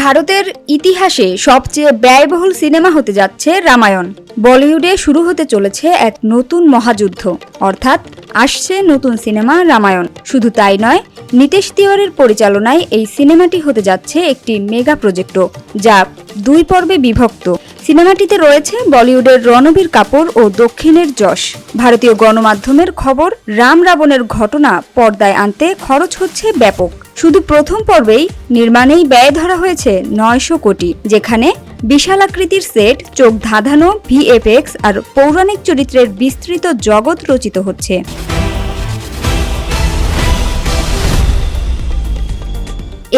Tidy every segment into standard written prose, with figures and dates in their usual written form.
ভারতের ইতিহাসে সবচেয়ে ব্যয়বহুল সিনেমা হতে যাচ্ছে রামায়ণ। বলিউডে শুরু হতে চলেছে এক নতুন মহাযুদ্ধ, অর্থাৎ আসছে নতুন সিনেমা রামায়ণ। শুধু তাই নয়, নিতেশ তিওয়ারির পরিচালনায় এই সিনেমাটি হতে যাচ্ছে একটি মেগা প্রজেক্টও, যা 2 পর্বে বিভক্ত। সিনেমাটিতে রয়েছে বলিউডের রণবীর কাপুর ও দক্ষিণের যশ। ভারতীয় গণমাধ্যমের খবর, রাম রাবণের ঘটনা পর্দায় আনতে খরচ হচ্ছে ব্যাপক। শুধু প্রথম পর্বেই নির্মাণেই ব্যয় ধরা হয়েছে 900 কোটি, যেখানে বিশাল আকৃতির সেট, চোখ ধাঁধানো ভিএফএক্স আর পৌরাণিক চরিত্রের বিস্তৃত জগৎ রচিত হচ্ছে।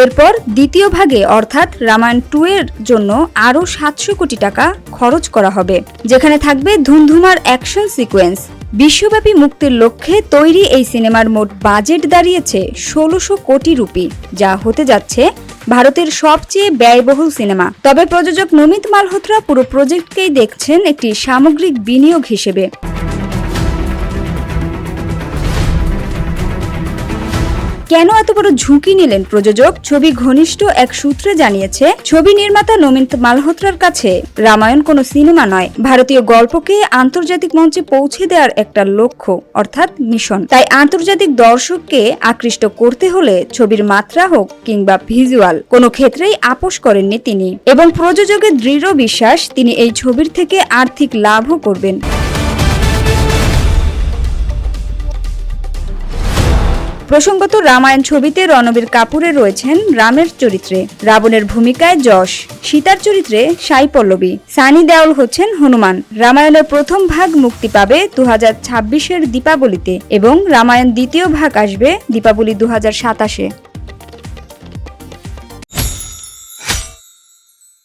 এরপর দ্বিতীয় ভাগে অর্থাৎ রামায়ণ 2 এর জন্য আরও 700 কোটি টাকা খরচ করা হবে, যেখানে থাকবে ধুমধুমার অ্যাকশন সিকোয়েন্স। বিশ্বব্যাপী মুক্তির লক্ষ্যে তৈরি এই সিনেমার মোট বাজেট দাঁড়িয়েছে 1600 কোটি রুপি, যা হতে যাচ্ছে ভারতের সবচেয়ে ব্যয়বহুল সিনেমা। তবে প্রযোজক নমিত মালহোত্রা পুরো প্রজেক্টকেই দেখছেন একটি সামগ্রিক বিনিয়োগ হিসেবে। কেন এত বড় ঝুঁকি নিলেন প্রযোজক? ছবি ঘনিষ্ঠ এক সূত্রে জানিয়েছে, ছবি নির্মাতা নমিত মালহোত্রার কাছে রামায়ণ কোনো সিনেমা নয়, ভারতীয় গল্পকে আন্তর্জাতিক মঞ্চে পৌঁছে দেওয়ার একটা লক্ষ্য, অর্থাৎ মিশন। তাই আন্তর্জাতিক দর্শককে আকৃষ্ট করতে হলে ছবির মাত্রা হোক কিংবা ভিজুয়াল, কোনো ক্ষেত্রেই আপোষ করেননি তিনি। এবং প্রযোজকের দৃঢ় বিশ্বাস, তিনি এই ছবির থেকে আর্থিক লাভও করবেন। প্রসঙ্গত, রামায়ণ ছবিতে রণবীর কাপুরে রয়েছেন রামের চরিত্রে, রাবণের ভূমিকায় যশ, সীতার চরিত্রে সাই পল্লবী, সানি দেওল হচ্ছেন হনুমান। রামায়ণের প্রথম ভাগ মুক্তি পাবে 2026-এর দীপাবলিতে এবং রামায়ণ দ্বিতীয় ভাগ আসবে দীপাবলি 2027-এ।